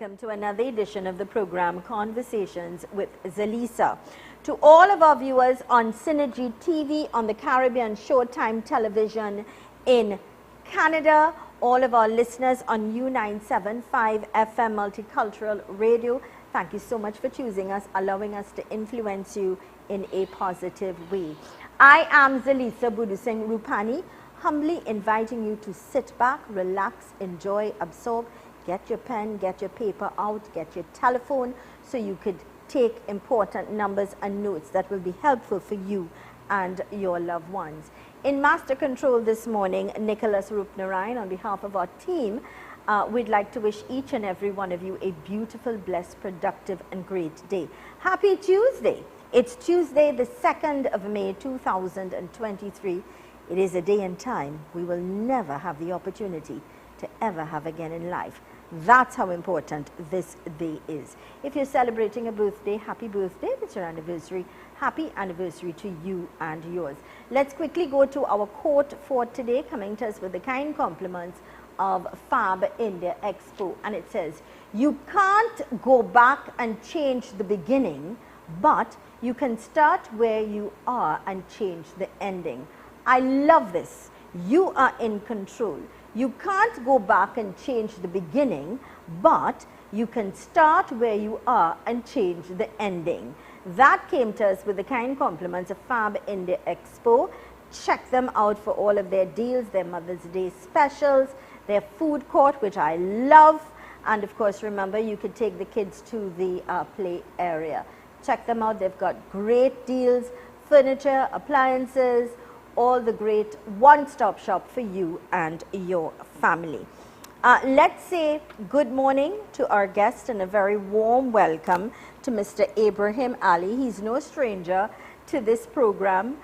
welcome to another edition of the program Conversations with Zelisa. To all of our viewers on Synergy TV, on the Caribbean Showtime Television in Canada, all of our listeners on U975 FM Multicultural Radio, thank you so much for choosing us, allowing us to influence you in a positive way. I am Zelisa Budusing Rupani, humbly inviting you to sit back, relax, enjoy, absorb. Get your pen, get your paper out, get your telephone so you could take important numbers and notes that will be helpful for you and your loved ones. In Master Control this morning, Nicholas Rupnarayan, on behalf of our team, we'd like to wish each and every one of you a beautiful, blessed, productive and great day. Happy Tuesday. It's Tuesday, the 2nd of May, 2023. It is a day and time we will never have the opportunity to ever have again in life. That's how important this day is. If you're celebrating a birthday, happy birthday. If it's your anniversary, happy anniversary to you and yours. Let's quickly go to our quote for today, coming to us with the kind compliments of Fab India Expo. And it says, you can't go back and change the beginning, but you can start where you are and change the ending. I love this. You are in control. You can't go back and change the beginning, but you can start where you are and change the ending. That came to us with the kind compliments of Fab India Expo. Check them out for all of their deals, their Mother's Day specials, their food court, which I love. And of course, remember, you could take the kids to the play area. Check them out. They've got great deals, furniture, appliances, all the great one-stop shop for you and your family. Let's say good morning to our guest and a very warm welcome to Mr. Ibrahim Ali. He's no stranger to this program,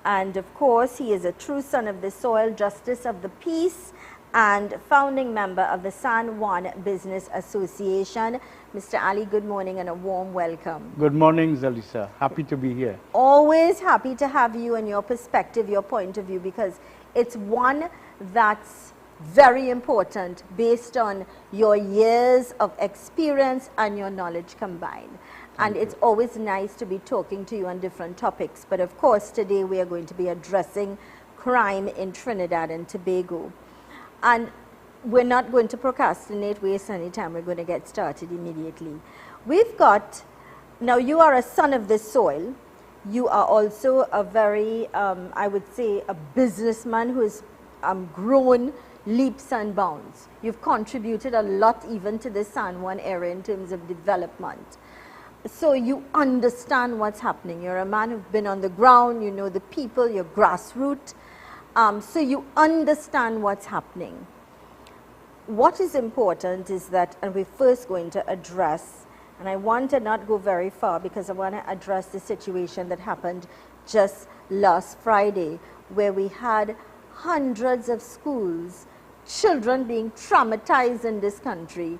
and of course he is a true son of the soil, justice of the peace, and founding member of the San Juan Business Association. Mr. Ali, good morning and a warm welcome. Good morning, Zelisa. Happy to be here. Always happy to have you and your perspective, your point of view, because it's one that's very important based on your years of experience and your knowledge combined. And it's always nice to be talking to you on different topics. But of course, today we are going to be addressing crime in Trinidad and Tobago. And we're not going to procrastinate, waste any time. We're going to get started immediately. We've got, now you are a son of the soil. You are also a very, I would say, a businessman who has grown leaps and bounds. You've contributed a lot even to the San Juan area in terms of development. So you understand what's happening. You're a man who's been on the ground, you know the people, you're grassroots. So you understand what's happening. What is important is that, and we're first going to address, and I want to not go very far because I want to address the situation that happened just last Friday, where we had hundreds of schools, children being traumatized in this country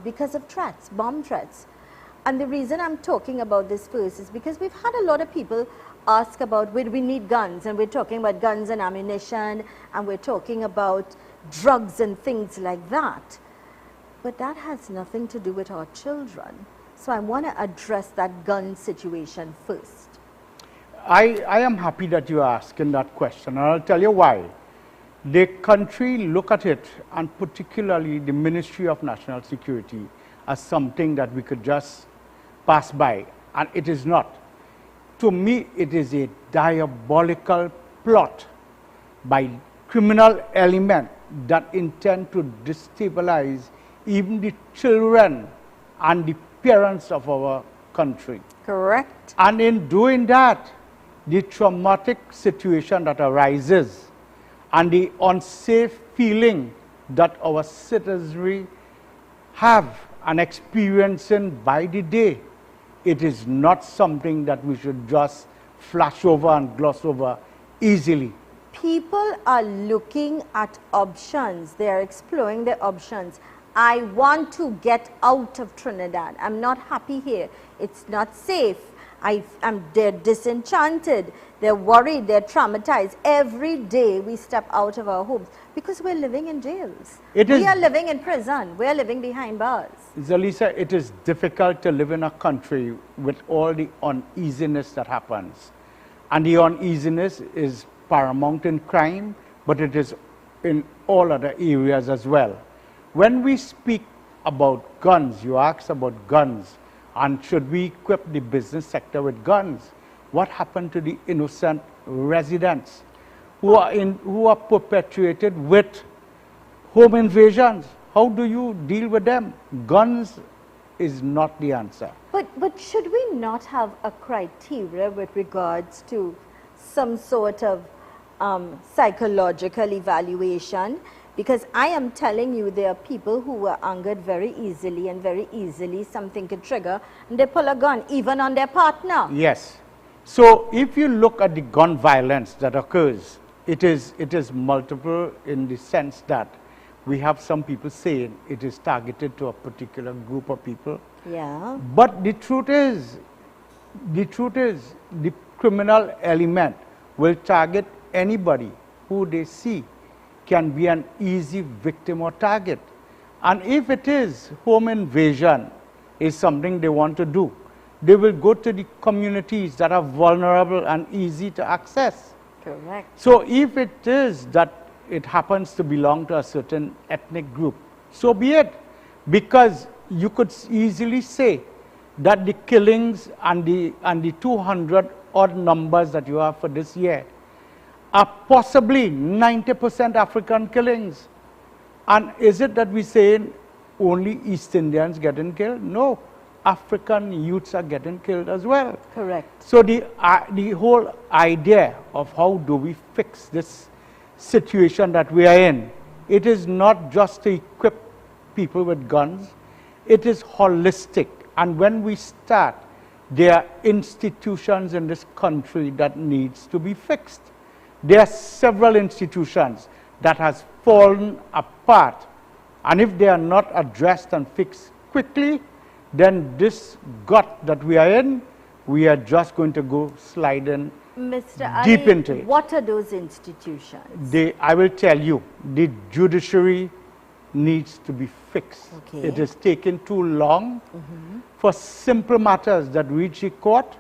because of threats, bomb threats. And the reason I'm talking about this first is because we've had a lot of people ask about where we need guns, and we're talking about guns and ammunition, and we're talking about drugs and things like that. But that has nothing to do with our children. So I want to address that gun situation first. I am happy that you are asking that question, and I'll tell you why. The country look at it, and particularly the Ministry of National Security, as something that we could just pass by, and it is not. To me, it is a diabolical plot by criminal element that intend to destabilize even the children and the parents of our country. Correct. And in doing that, the traumatic situation that arises and the unsafe feeling that our citizenry have and experiencing by the day, it is not something that we should just flash over and gloss over easily. People are looking at options. They are exploring their options. I want to get out of Trinidad. I'm not happy here. It's not safe. They're disenchanted. They're worried. They're traumatized. Every day we step out of our homes because we're living in jails. We are living in prison. We're living behind bars. Zelisa, it is difficult to live in a country with all the uneasiness that happens. And the uneasiness is paramount in crime, but it is in all other areas as well. When we speak about guns, you asked about guns, and should we equip the business sector with guns? What happened to the innocent residents who are perpetuated with home invasions? How do you deal with them? Guns is not the answer. But should we not have a criteria with regards to some sort of psychological evaluation? Because I am telling you, there are people who are angered very easily, and very easily something could trigger, and they pull a gun, even on their partner. Yes. So if you look at the gun violence that occurs, it is multiple in the sense that we have some people saying it is targeted to a particular group of people. Yeah. But the truth is, the criminal element will target anybody who they see can be an easy victim or target. And if it is home invasion is something they want to do, they will go to the communities that are vulnerable and easy to access. Correct. So if it is that it happens to belong to a certain ethnic group, so be it. Because you could easily say that the killings and the 200 odd numbers that you have for this year are possibly 90% African killings. And is it that we say only East Indians getting killed? No, African youths are getting killed as well. Correct. So the whole idea of how do we fix this situation that we are in, it is not just to equip people with guns, it is holistic. And when we start, there are institutions in this country that needs to be fixed. There are several institutions that has fallen apart, and if they are not addressed and fixed quickly, then this gut that we are in, we are just going to go sliding deep into it. What are those institutions? I will tell you, the judiciary needs to be fixed. Okay. It is taking too long for simple matters that reach the court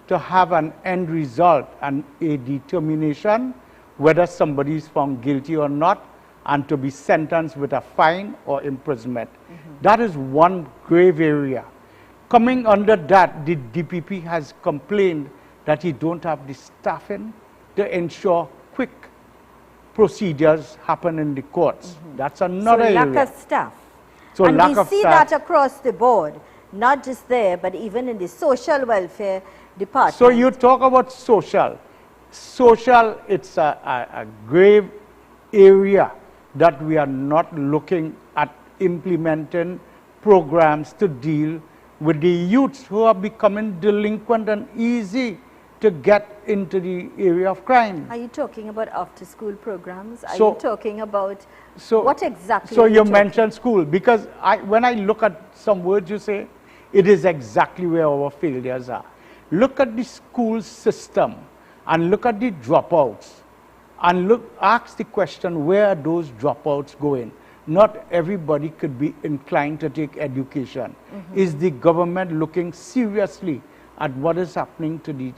to have an end result and a determination whether somebody is found guilty or not, and to be sentenced with a fine or imprisonment. That is one grave area. Coming under that, the DPP has complained that he don't have the staffing to ensure quick procedures happen in the courts. That's another area. Lack of staff. So and lack we of see staff. that across the board, not just there, but even in the social welfare department. So you talk about social. Social, it's a grave area that we are not looking at implementing programs to deal with the youths who are becoming delinquent and easy to get into the area of crime. Are you talking about after-school programs? Are you talking about what exactly? So you mentioned school, because when I look at some words you say, it is exactly where our failures are. Look at the school system and look at the dropouts and ask the question, where are those dropouts going? Not everybody could be inclined to take education. Is the government looking seriously at what is happening to the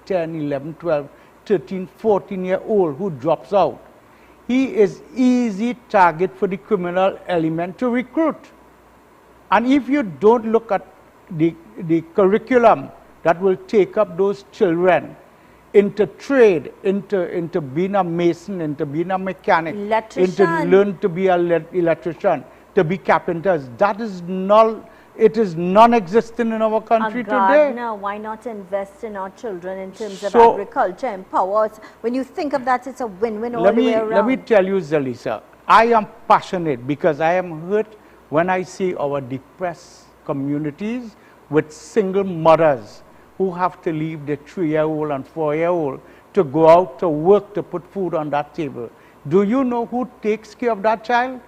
10, 11, 12, 13, 14-year-old who drops out? He is easy target for the criminal element to recruit. And if you don't look at the curriculum that will take up those children into trade, into being a mason, into being a mechanic, into learn to be an electrician, to be carpenters, that is it is non-existent in our country today. Now, why not invest in our children in terms of agriculture, empower us? When you think of that, it's a win-win all the way around. Let me tell you, Zelisa, I am passionate because I am hurt when I see our depressed communities with single mothers who have to leave their 3-year-old and 4-year-old to go out to work to put food on that table. Do you know who takes care of that child?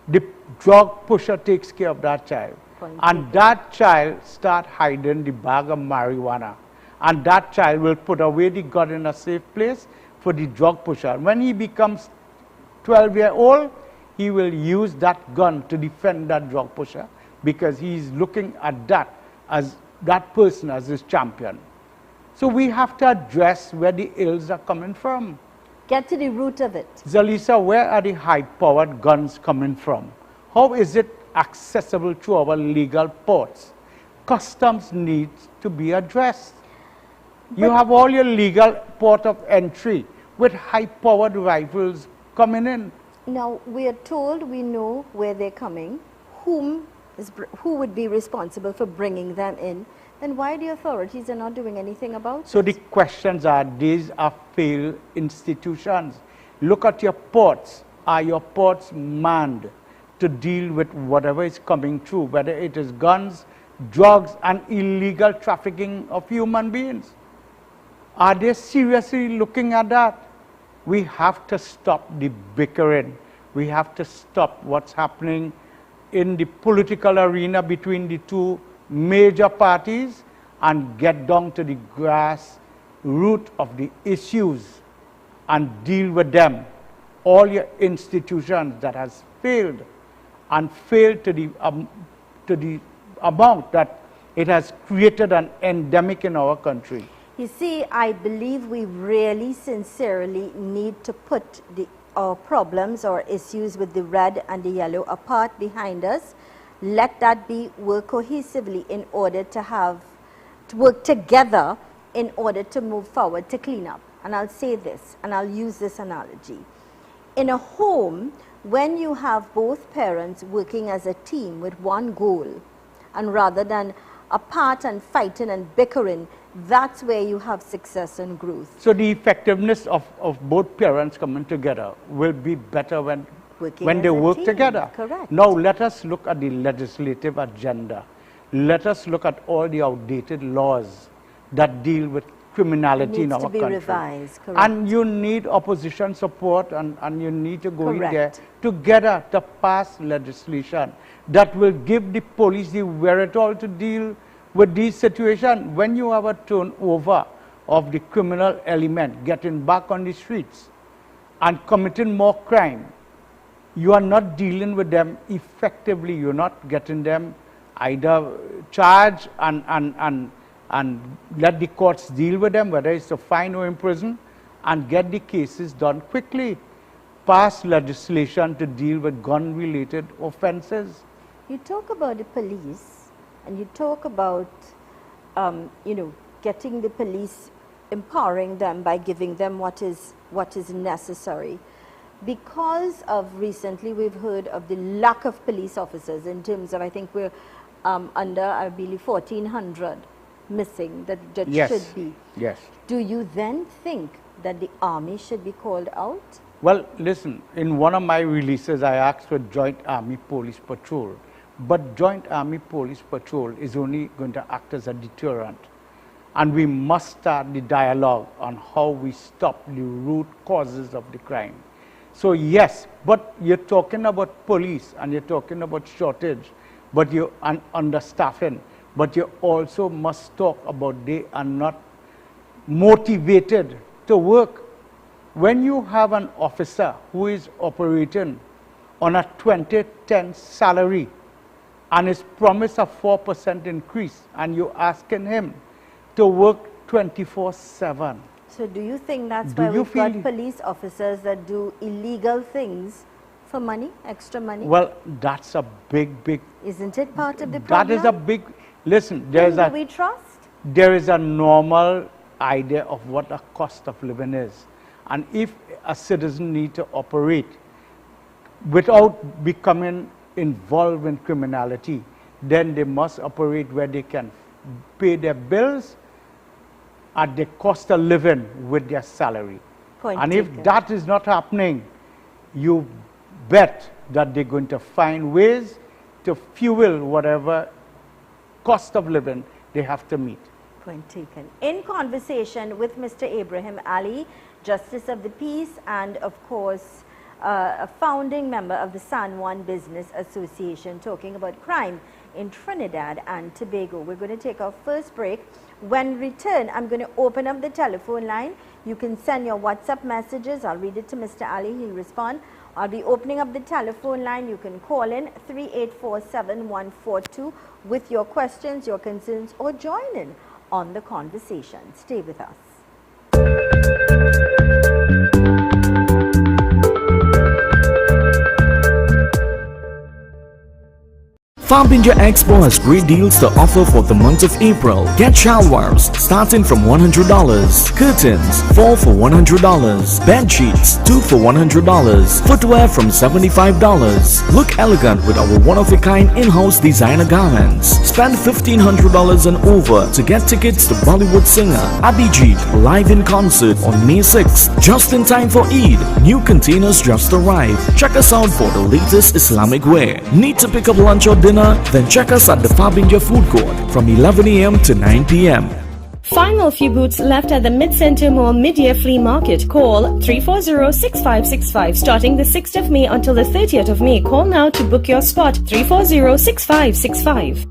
The drug pusher takes care of that child. And that child start hiding the bag of marijuana. And that child will put away the gun in a safe place for the drug pusher. When he becomes 12 years old, he will use that gun to defend that drug pusher because he's looking at that person as his champion. So we have to address where the ills are coming from. Get to the root of it. Zelisa, where are the high-powered guns coming from? How is it accessible to our legal ports? Customs needs to be addressed. You have all your legal port of entry with high-powered rifles coming in. Now, we are told we know where they're coming, who would be responsible for bringing them in, then why the authorities are not doing anything about it? So the questions are, these are failed institutions. Look at your ports. Are your ports manned to deal with whatever is coming through, whether it is guns, drugs, and illegal trafficking of human beings? Are they seriously looking at that? We have to stop the bickering. We have to stop what's happening in the political arena between the two major parties and get down to the grass root of the issues and deal with them. All your institutions that has failed and failed to the amount that it has created an endemic in our country. You see, I believe we really sincerely need to put our problems or issues with the red and the yellow apart behind us. Let that be, work cohesively in order to work together in order to move forward to clean up. And I'll say this, and I'll use this analogy. In a home, when you have both parents working as a team with one goal, and rather than apart and fighting and bickering, that's where you have success and growth. So the effectiveness of both parents coming together will be better when they work together. Correct. Now let us look at the legislative agenda. Let us look at all the outdated laws that deal with criminality in our country. It needs to be revised, correct. And you need opposition support and you need to go in there together to pass legislation that will give the police the wherewithal to deal with these situations. When you have a turnover of the criminal element getting back on the streets and committing more crime, you are not dealing with them effectively. You're not getting them either charged and let the courts deal with them, whether it's a fine or in prison, and get the cases done quickly. Pass legislation to deal with gun-related offenses. You talk about the police, and you talk about, getting the police, empowering them by giving them what is necessary. Because of recently we've heard of the lack of police officers in terms of, I think we're under, I believe, 1,400 missing that should be. Yes. Do you then think that the army should be called out? Well, listen, in one of my releases, I asked for Joint Army Police Patrol. But Joint Army Police Patrol is only going to act as a deterrent. And we must start the dialogue on how we stop the root causes of the crime. So yes, but you're talking about police and you're talking about shortage, but you're understaffing. But you also must talk about they are not motivated to work. When you have an officer who is operating on a 2010 salary and is promised a 4% increase, and you're asking him to work 24/7. So do you think that's why we've got police officers that do illegal things for money, extra money? Well, that's a big... Isn't it part of the problem? That is a big... Listen, do we trust? There is a normal idea of what a cost of living is. And if a citizen needs to operate without becoming involved in criminality, then they must operate where they can pay their bills at the cost of living with their salary. And if that is not happening, you bet that they're going to find ways to fuel whatever cost of living they have to meet. Point taken. In conversation with Mr. Ibrahim Ali, Justice of the Peace, and of course a founding member of the San Juan Business Association, talking about crime in Trinidad and Tobago. We're going to take our first break. When return, I'm going to open up the telephone line. You can send your WhatsApp messages. I'll read it to Mr. Ali. He'll respond. I'll be opening up the telephone line. You can call in 384-7142 with your questions, your concerns, or join in on the conversation. Stay with us. Farbinja Expo has great deals to offer for the month of April. Get showerwares starting from $100, curtains 4 for $100, bed sheets 2 for $100, footwear from $75. Look elegant with our one-of-a-kind in-house designer garments. Spend $1,500 and over to get tickets to Bollywood singer Abhijit live in concert on May 6th. Just in time for Eid, new containers just arrived. Check us out for the latest Islamic wear. Need to pick up lunch or dinner? Then check us at the Farbinja Food Court from 11 a.m. to 9 p.m. Final few booths left at the Mid-Center Mall Mid-Year Flea Market. Call 340-6565. Starting the 6th of May until the 30th of May. Call now to book your spot. 340-6565.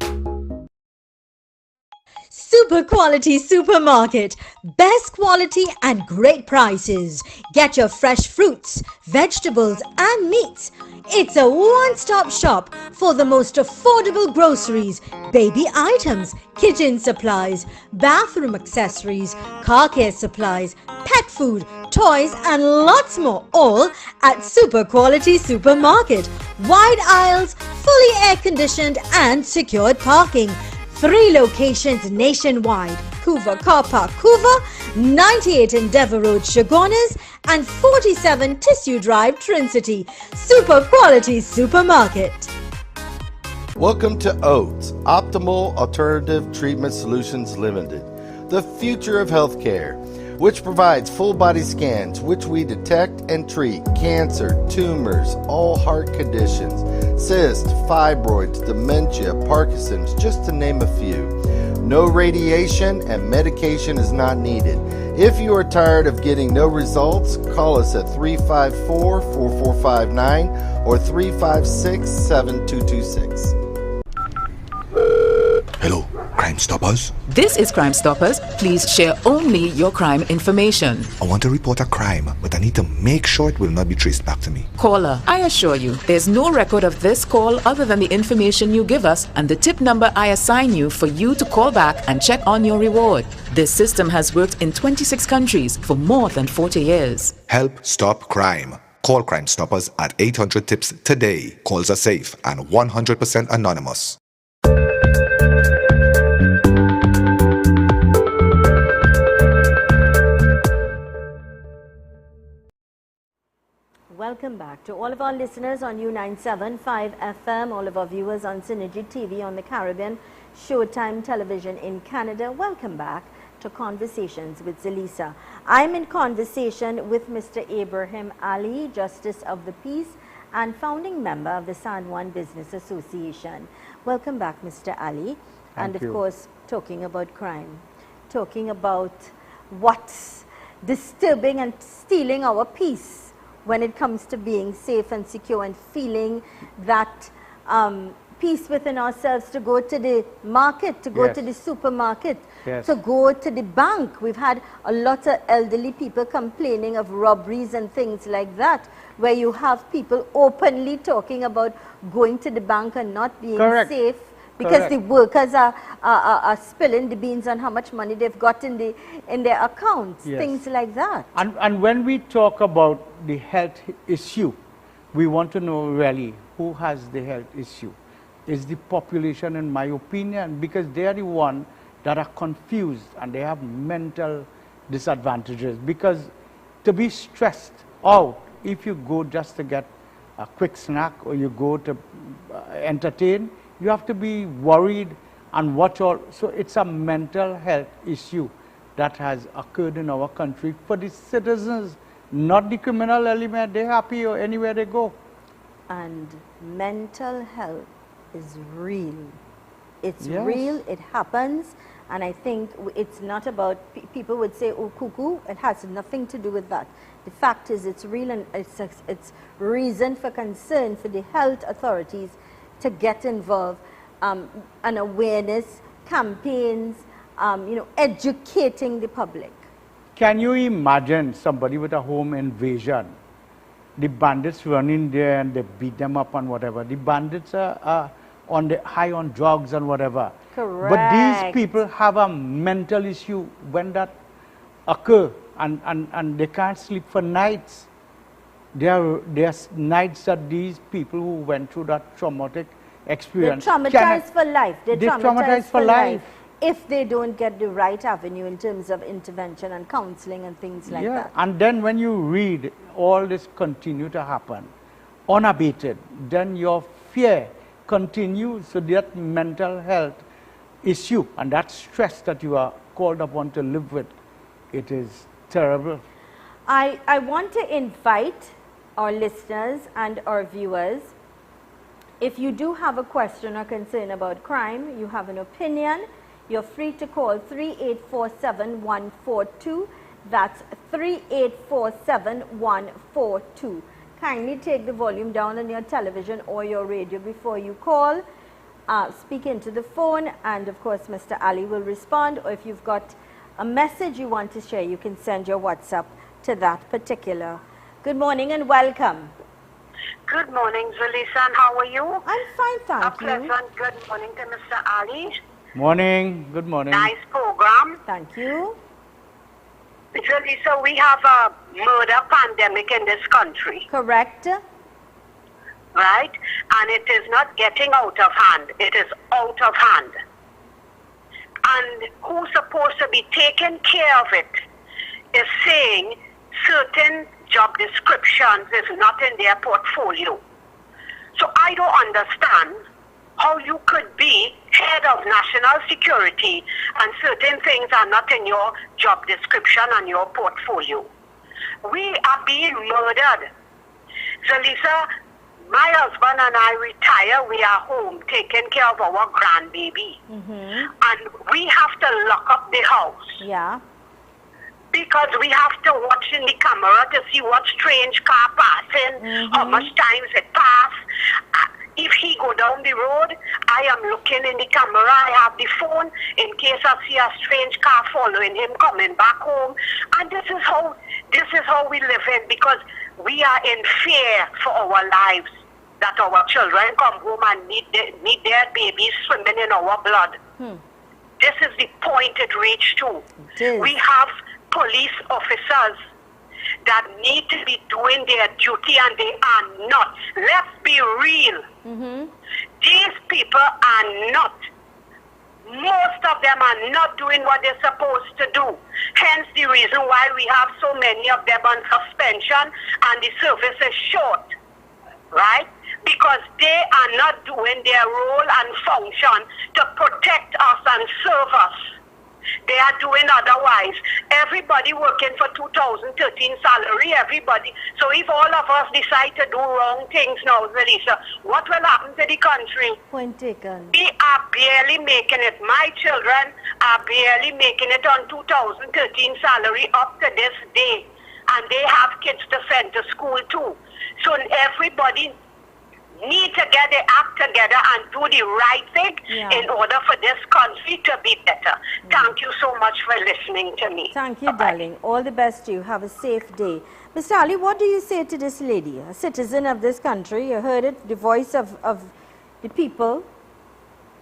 Super quality supermarket. Best quality and great prices. Get your fresh fruits, vegetables and meats. It's a one-stop shop for the most affordable groceries, baby items, kitchen supplies, bathroom accessories, car care supplies, pet food, toys and lots more, all at Super Quality Supermarket. Wide aisles, fully air-conditioned and secured parking. 3 locations nationwide: Couva Car Park, Couva, 98 Endeavour Road, Chaguanas, and 47 Tissue Drive, Trincity. Super Quality Supermarket. Welcome to OATS, Optimal Alternative Treatment Solutions Limited, the future of healthcare, which provides full body scans, which we detect and treat cancer, tumors, all heart conditions, cysts, fibroids, dementia, Parkinson's, just to name a few. No radiation and medication is not needed. If you are tired of getting no results, call us at 354-4459 or 356-7226. Hello, Crime Stoppers? This is Crime Stoppers. Please share only your crime information. I want to report a crime, but I need to make sure it will not be traced back to me. Caller, I assure you, there's no record of this call other than the information you give us and the tip number I assign you for you to call back and check on your reward. This system has worked in 26 countries for more than 40 years. Help stop crime. Call Crime Stoppers at 800-TIPS today. Calls are safe and 100% anonymous. Welcome back to all of our listeners on U975 FM, all of our viewers on Synergy TV on the Caribbean, Showtime Television in Canada. Welcome back to Conversations with Zelisa. I'm in conversation with Mr. Ibrahim Ali, Justice of the Peace and founding member of the San Juan Business Association. Welcome back, Mr. Ali. And of course, talking about crime, talking about what's disturbing and stealing our peace when it comes to being safe and secure and feeling that peace within ourselves, to go to the market, to go to the supermarket, to go to the bank. We've had a lot of elderly people complaining of robberies and things like that, where you have people openly talking about going to the bank and not being safe because the workers are spilling the beans on how much money they've got in their accounts, things like that. And when we talk about the health issue, we want to know really who has the health issue. Is the population, in my opinion, because they are the one that are confused and they have mental disadvantages. Because to be stressed out, if you go just to get a quick snack or you go to entertain, you have to be worried and watch all. So it's a mental health issue that has occurred in our country for the citizens, not the criminal element. They're happy or anywhere they go. And mental health is real. It's real, it happens, And I think it's not about, people would say, oh, cuckoo, it has nothing to do with that. The fact is it's real, and it's reason for concern for the health authorities to get involved, and awareness campaigns, educating the public. Can you imagine somebody with a home invasion? The bandits run in there and they beat them up and whatever. The bandits are high on drugs and whatever. Correct. But these people have a mental issue when that occurs, and they can't sleep for nights. There are nights that these people who went through that traumatic experience. They're traumatized for life. They're traumatized for life. If they don't get the right avenue in terms of intervention and counseling and things like that. And then when you read all this continue to happen unabated, then your fear continues. So that mental health issue and that stress that you are called upon to live with, it is terrible. I want to invite our listeners and our viewers, if you do have a question or concern about crime, you have an opinion, you're free to call 3847142. That's 3847142. Kindly take the volume down on your television or your radio before you call. Speak into the phone, and of course Mr. Ali will respond, or if you've got a message you want to share, you can send your WhatsApp to that particular. Good morning and welcome. Good morning, Zelisa, and how are you? I'm fine, thank you. A pleasant good morning to Mr. Ali. Morning, good morning. Nice program. Thank you. Zelisa, we have a murder pandemic in this country. Correct. Right? And it is not getting out of hand. It is out of hand. And who's supposed to be taking care of it is saying certain job descriptions is not in their portfolio. So I don't understand how you could be head of national security and certain things are not in your job description and your portfolio. We are being murdered. Zelisa, my husband and I retire, we are home taking care of our grandbaby. And we have to lock up the house. Yeah. Because we have to watch in the camera to see what strange car passing, how much times it pass. If he go down the road, I am looking in the camera, I have the phone in case I see a strange car following him coming back home. And this is how we live in, because we are in fear for our lives, that our children come home and meet their babies swimming in our blood. This is the point it reached to. We have police officers that need to be doing their duty and they are not. Let's be real. These people are not. Most of them are not doing what they're supposed to do. Hence the reason why we have so many of them on suspension and the service is short. Right? Because they are not doing their role and function to protect us and serve us. They are doing otherwise. Everybody working for 2013 salary, everybody. So if all of us decide to do wrong things now, Zelisa, what will happen to the country? Point taken. We are barely making it. My children are barely making it on 2013 salary up to this day. And they have kids to send to school too. So everybody need to get their act together and do the right thing in order for this country to be better. Thank you so much for listening to me. Thank you, darling. All the best to you. Have a safe day. Mr. Ali, what do you say to this lady, a citizen of this country? You heard it, the voice of the people.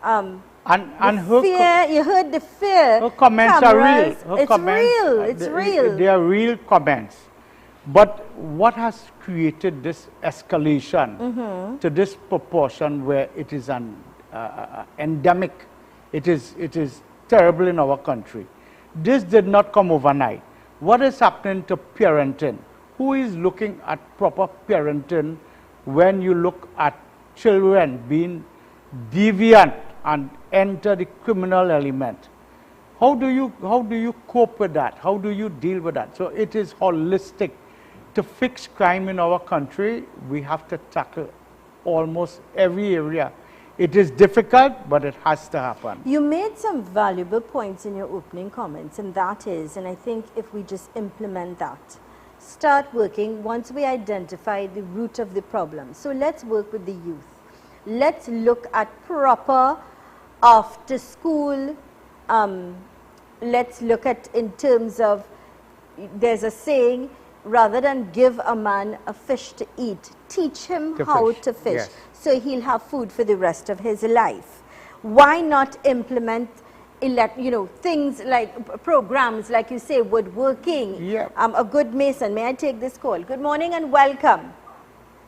And her fear, you heard the fear. Her comments cameras. are real. It's real. They are real comments. But what has created this escalation to this proportion where it is an endemic, it is terrible in our country. This did not come overnight. What is happening to parenting? Who is looking at proper parenting when you look at children being deviant and enter the criminal element? How do you cope with that? How do you deal with that? So it is holistic. To fix crime in our country, we have to tackle almost every area, It is difficult, but it has to happen. You made some valuable points in your opening comments, and that is, and I think if we just implement that, start working once we identify the root of the problem. So let's work with the youth. Let's look at proper after school. Let's look at in terms of, there's a saying, rather than give a man a fish to eat, teach him how to fish. Yes. So he'll have food for the rest of his life. Why not implement things like programs, like you say, woodworking, Yep. a good mason. May I take this call? Good morning and welcome.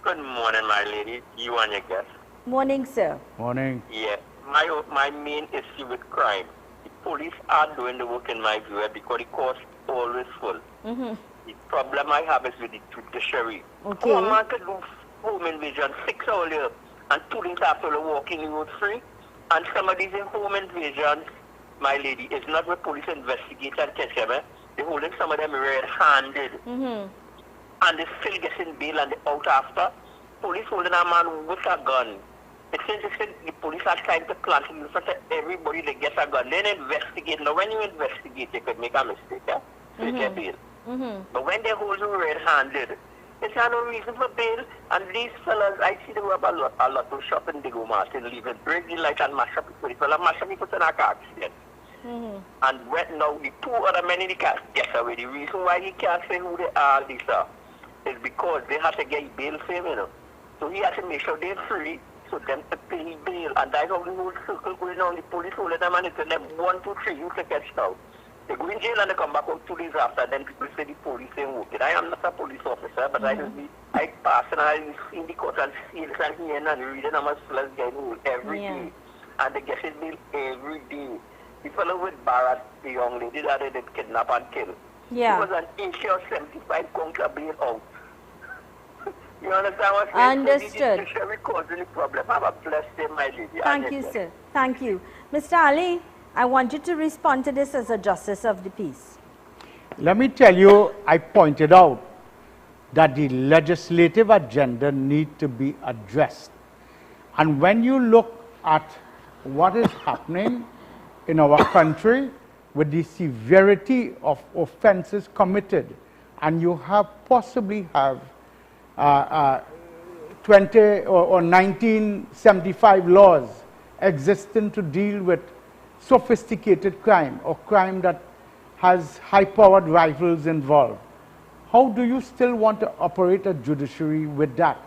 Good morning, my lady. You and your guest. Morning, sir. Morning. Yeah, my main issue with crime. The police are doing the work in my view because the court's always full. The problem I have is with the judiciary. Okay. One man could do home invasion 6 hours later and police after walking the road free. And some of these home invasions, my lady, is not where police investigate and catch them. They're holding some of them red-handed. And they still getting bail and they out after. Police holding a man with a gun. It seems the police are trying to plant in front of everybody that gets a gun. Then investigate. Now, when you investigate, you could make a mistake. So you get bail. But when they hold you red-handed, it's no reason for bail. And these fellas, I see them have a lot of shopping in Digo Martin, leaving, break the light and mash up people. The fella mash up people in a car accident. And right now, the 2 other men in the car get away. The reason why he can't say who they are, Lisa, is because they have to get bail for him, So he has to make sure they're free, so them to pay bail. And that's how the whole circle going on. The police holding them and it's them 1, 2, 3, you to catch now. They go in jail and they come back out 2 days after. Then people say the police ain't working. I am not a police officer, but I pass and I see the court and see it and hearing and reading how much fellas get hold every day. And they get his bail every day. The fellow with Barrett, the young lady that they did kidnap and kill. Yeah. He was an 80 or 75 conquer bail out. You understand what I'm saying? Understood. So the causing the problem. Have a blessed day, my lady. Thank you, sir. Thank you. Mr. Ali, I want you to respond to this as a justice of the peace. Let me tell you, I pointed out that the legislative agenda needs to be addressed. And when you look at what is happening in our country with the severity of offenses committed, and you have possibly have 20 or 1975 laws existing to deal with sophisticated crime or crime that has high-powered rivals involved. How do you still want to operate a judiciary with that?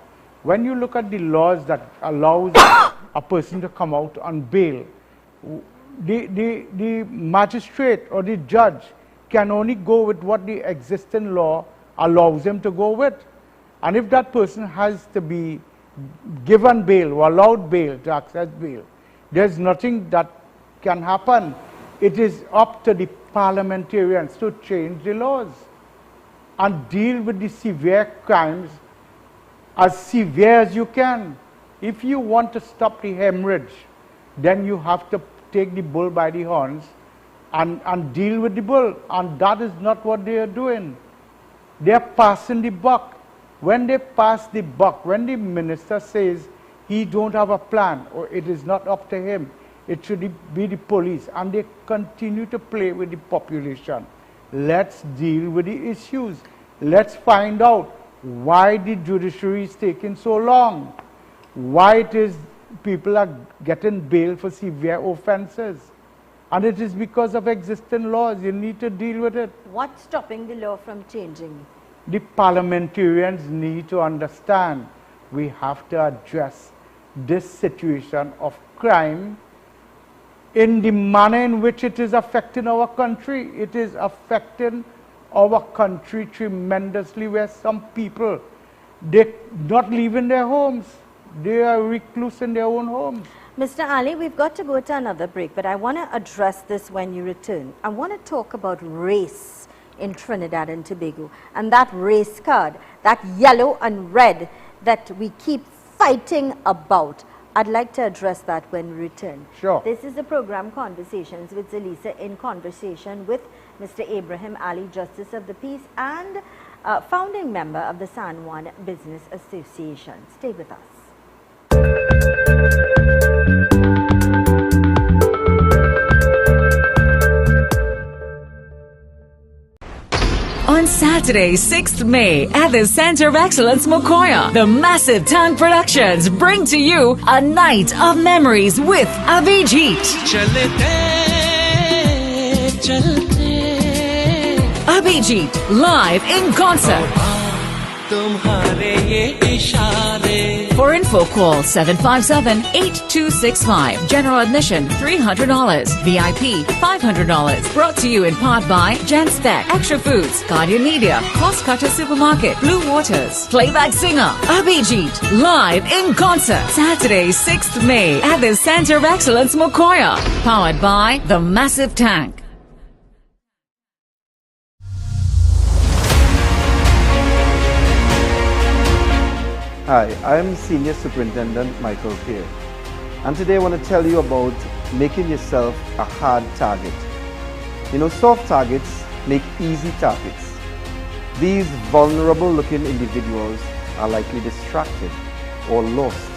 When you look at the laws that allows a person to come out on bail, the magistrate or the judge can only go with what the existing law allows him to go with. And if that person has to be given bail or allowed bail to access bail, there's nothing that can happen. It is up to the parliamentarians to change the laws and deal with the severe crimes as severe as you can. If you want to stop the hemorrhage, then you have to take the bull by the horns and deal with the bull. And that is not what they are doing. They are passing the buck. When they pass the buck, when the minister says he don't have a plan or it is not up to him, it should be the police, and they continue to play with the population. Let's deal with the issues. Let's find out why the judiciary is taking so long, why it is people are getting bail for severe offenses. And it is because of existing laws. You need to deal with it. What's stopping the law from changing? The parliamentarians need to understand we have to address this situation of crime in the manner in which it is affecting our country. It is affecting our country tremendously, where some people, they're not leaving their homes. They are recluse in their own homes. Mr. Ali, we've got to go to another break, but I want to address this when you return. I want to talk about race in Trinidad and Tobago, and that race card, that yellow and red that we keep fighting about. I'd like to address that when we return. Sure. This is the program Conversations with Zelisa, in conversation with Mr. Abraham Ali, Justice of the Peace and founding member of the San Juan Business Association. Stay with us. On Saturday, 6th May, at the Center of Excellence, Mokoya, the Massive Tank Productions bring to you a night of memories with Abhijit. Abhijit, live in concert. For info, call 757-8265. General admission, $300. VIP, $500. Brought to you in part by Genspec, Extra Foods, Guardian Media, Cost Cutter Supermarket, Blue Waters, Playback Singer, Abhijit, live in concert. Saturday, 6th May, at the Center of Excellence, Mokoya. Powered by the Massive Tank. Hi, I'm Senior Superintendent Michael Peer, and today I want to tell you about making yourself a hard target. You know, soft targets make easy targets. These vulnerable looking individuals are likely distracted or lost,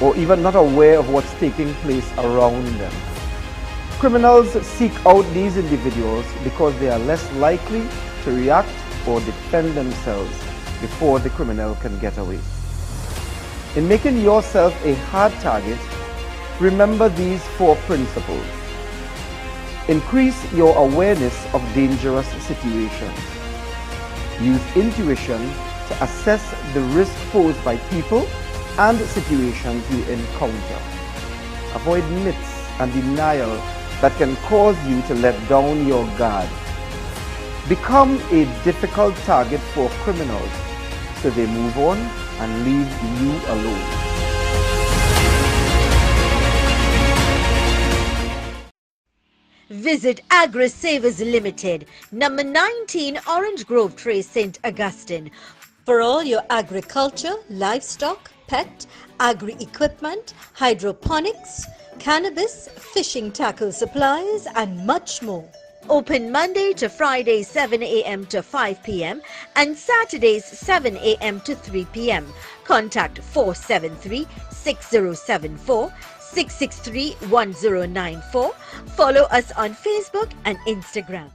or even not aware of what's taking place around them. Criminals seek out these individuals because they are less likely to react or defend themselves before the criminal can get away. In making yourself a hard target, remember these 4 principles. Increase your awareness of dangerous situations. Use intuition to assess the risk posed by people and situations you encounter. Avoid myths and denial that can cause you to let down your guard. Become a difficult target for criminals so they move on and leave you alone. Visit Agri Savers Limited, number 19 Orange Grove Trace, St. Augustine, for all your agriculture, livestock, pet, agri-equipment, hydroponics, cannabis, fishing tackle supplies, and much more. Open Monday to Friday 7 a.m. to 5 p.m. and Saturdays 7 a.m. to 3 p.m. Contact 473-6074, 663-1094. Follow us on Facebook and Instagram.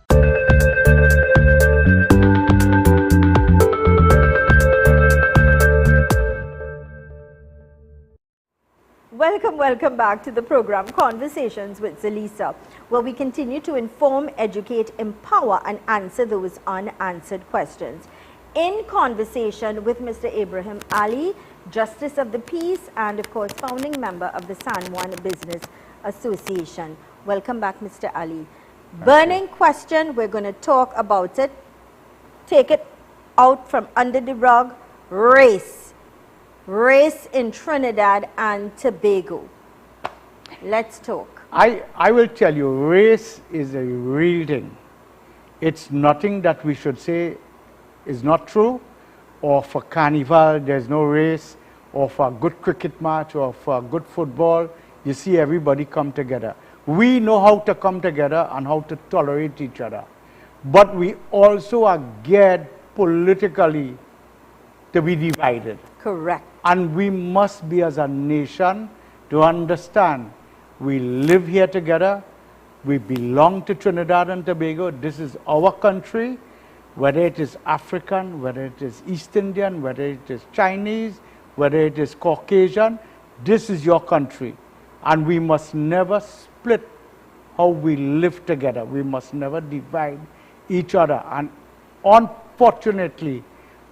Welcome back to the program Conversations with Zelisa, where we continue to inform, educate, empower and answer those unanswered questions. In conversation with Mr. Ibrahim Ali, Justice of the Peace and of course founding member of the San Juan Business Association. Welcome back, Mr. Ali. Burning question, we're going to talk about it. Take it out from under the rug. Race in Trinidad and Tobago. Let's talk. I will tell you, race is a real thing. It's nothing that we should say is not true, or for carnival there's no race, or for a good cricket match, or for a good football, you see everybody come together. We know how to come together and how to tolerate each other. But we also are geared politically to be divided. Correct. And we must be, as a nation, to understand we live here together, we belong to Trinidad and Tobago, this is our country, whether it is African, whether it is East Indian, whether it is Chinese, whether it is Caucasian, this is your country. And we must never split how we live together. We must never divide each other. And unfortunately,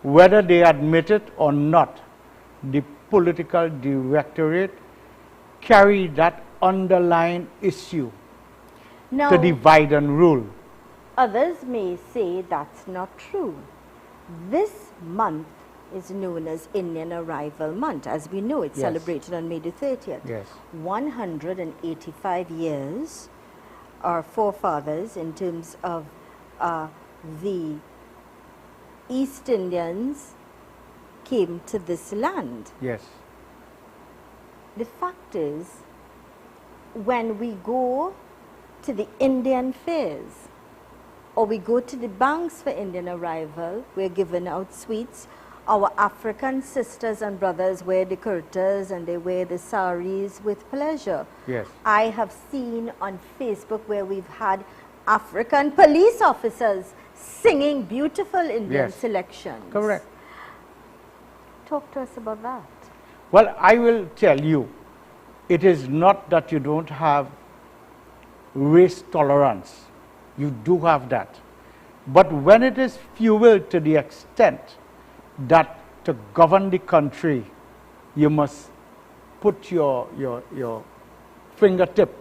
whether they admit it or not, the political directorate carry that underlying issue to divide and rule. Others may say that's not true. This month is known as Indian Arrival Month. As we know, it's celebrated on May the 30th. Yes. 185 years, our forefathers, in terms of the East Indians, came to this land. Yes. The fact is, when we go to the Indian fairs, or we go to the banks for Indian arrival, we're given out sweets. Our African sisters and brothers wear the kurtas and they wear the saris with pleasure. Yes. I have seen on Facebook where we've had African police officers singing beautiful Indian Yes. selections. Correct. Talk to us about that. Well, I will tell you, it is not that you don't have race tolerance. You do have that. But when it is fueled to the extent that to govern the country, you must put your fingertip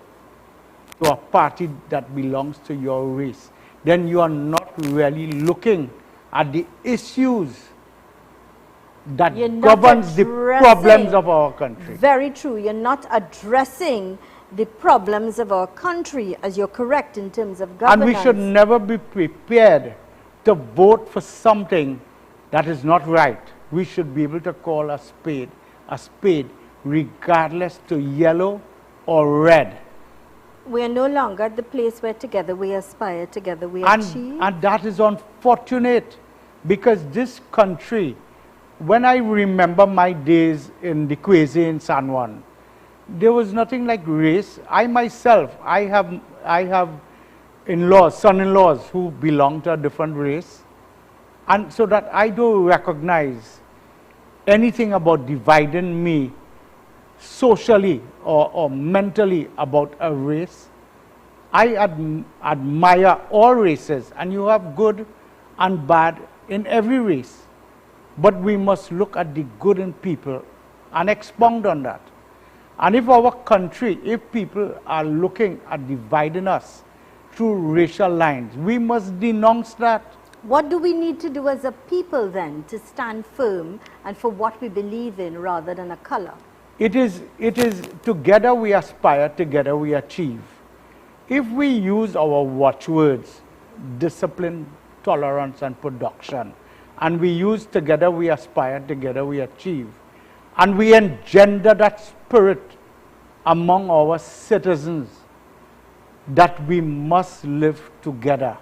to a party that belongs to your race, then you are not really looking at the issues that You're not governs the problems addressing- of our country. Very true. You're not addressing the problems of our country, as you're correct in terms of And governance. we should never be prepared to vote for something that is not right. We should be able to call a spade, regardless to yellow or red. We are no longer at the place where together we aspire, together we achieve. And that is unfortunate, because this country, when I remember my days in the Kwezi in San Juan, there was nothing like race. I myself, I have in-laws, son-in-laws who belong to a different race. And so that I don't recognize anything about dividing me socially or mentally about a race. I admire all races, and you have good and bad in every race. But we must look at the good in people and expound on that. And if our country, if people are looking at dividing us through racial lines, we must denounce that. What do we need to do as a people then to stand firm and for what we believe in rather than a color? It is together we aspire, together we achieve. If we use our watchwords, discipline, tolerance, and production, and we use together we aspire, together we achieve, and we engender that spirit among our citizens, that we must live together,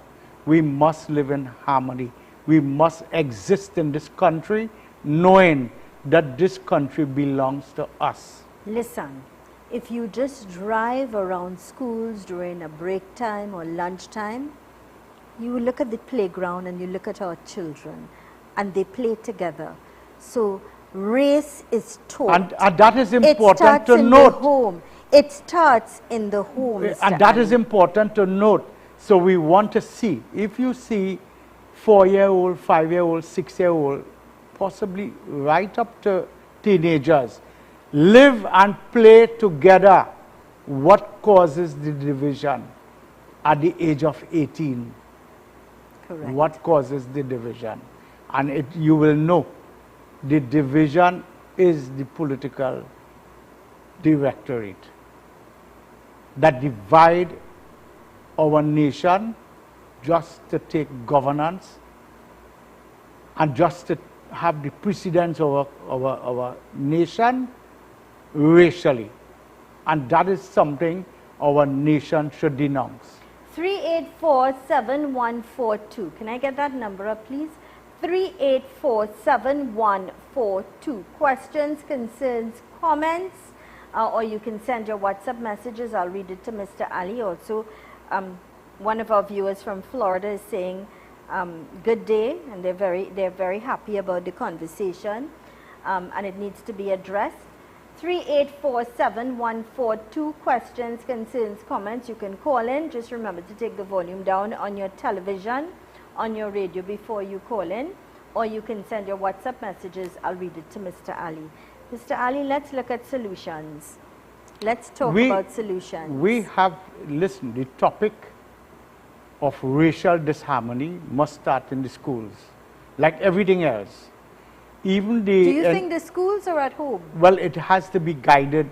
we must live in harmony, we must exist in this country knowing that this country belongs to us. Listen, if you just drive around schools during a break time or lunch time, you look at the playground and you look at our children and they play together. So race is taught. And that is important it starts to in note. The home. It starts in the home. And that is important to note. So we want to see, if you see 4-year-old, 5-year-old, 6-year-old, possibly right up to teenagers, live and play together, what causes the division at the age of 18? Correct. What causes the division? And you will know the division is the political directorate that divide our nation just to take governance and just to have the precedence of our nation racially. And that is something our nation should denounce. 384-7142. Can I get that number up, please? 384-7142. Questions, concerns, comments, or you can send your WhatsApp messages. I'll read it to Mr. Ali. Also, one of our viewers from Florida is saying, good day, and they're very happy about the conversation, and it needs to be addressed. 384-7142. Questions, concerns, comments. You can call in. Just remember to take the volume down on your television, on your radio before you call in, or you can send your WhatsApp messages. I'll read it to Mr. Ali. Mr. Ali, let's look at solutions. Let's talk about solutions. We have, listen, the topic of racial disharmony must start in the schools, like everything else. Even the, do you think the schools or at home? Well, it has to be guided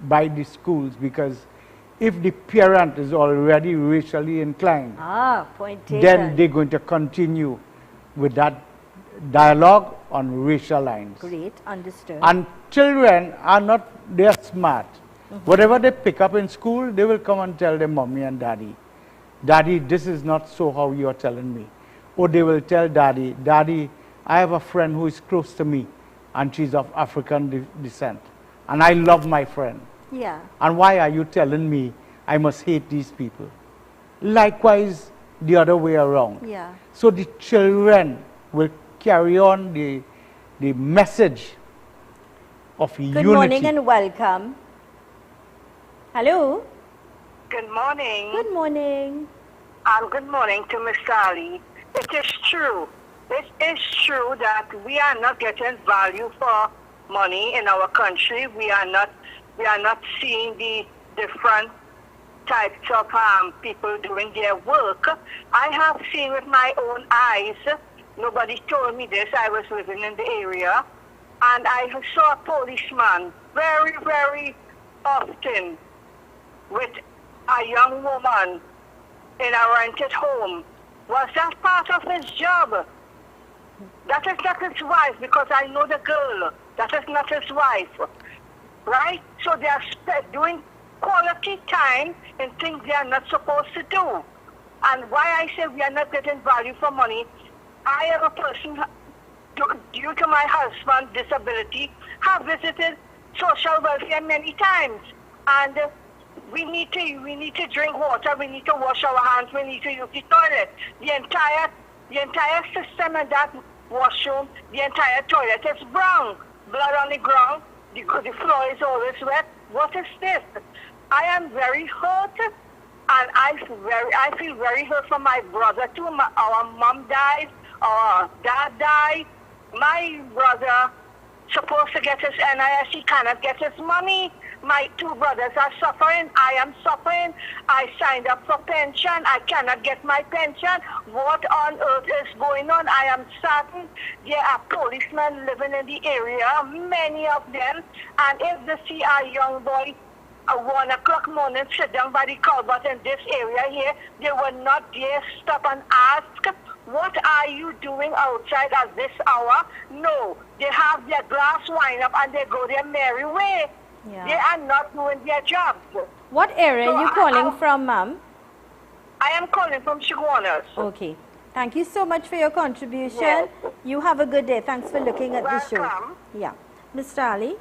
by the schools, because if the parent is already racially inclined, point taken, then they're going to continue with that dialogue on racial lines. Great, understood. And children are not, they're smart. Whatever they pick up in school, they will come and tell their mommy and daddy, Daddy, this is not so how you are telling me. Or they will tell Daddy, Daddy, I have a friend who is close to me and she's of African descent. And I love my friend. Yeah. And why are you telling me I must hate these people? Likewise, the other way around. Yeah. So the children will carry on the message of unity. Good morning and welcome. Hello. Good morning. Good morning. Good morning to Mr. Ali. It is true. It is true that we are not getting value for money in our country. We are not seeing the different types of people doing their work. I have seen with my own eyes. Nobody told me this. I was living in the area, and I saw a policeman very, very often with a young woman in a rented home. Was that part of his job? That is not his wife, because I know the girl. That is not his wife. Right? So they are doing quality time in things they are not supposed to do. And why I say we are not getting value for money, I am a person, due to my husband's disability, have visited social welfare many times. And we need to drink water, we need to wash our hands, we need to use the toilet. The entire system in that washroom, the entire toilet is brown. Blood on the ground, the floor is always wet. What is this? I am very hurt, and I feel very hurt for my brother too. Our mom died, our dad died. My brother supposed to get his NIS, he cannot get his money. My two brothers are suffering. I am suffering. I signed up for pension. I cannot get my pension. What on earth is going on? I am certain there are policemen living in the area, many of them. And if they see a young boy at 1 o'clock morning sit down by the culvert in this area here, they will not dare stop and ask, what are you doing outside at this hour? No, they have their glass wine up and they go their merry way. Yeah. They are not doing their job. What area are you calling from, ma'am? I am calling from Shiguanas. Okay. Thank you so much for your contribution. Yes. You have a good day. Thanks for looking at the show. Welcome. Yeah. Mr. Ali?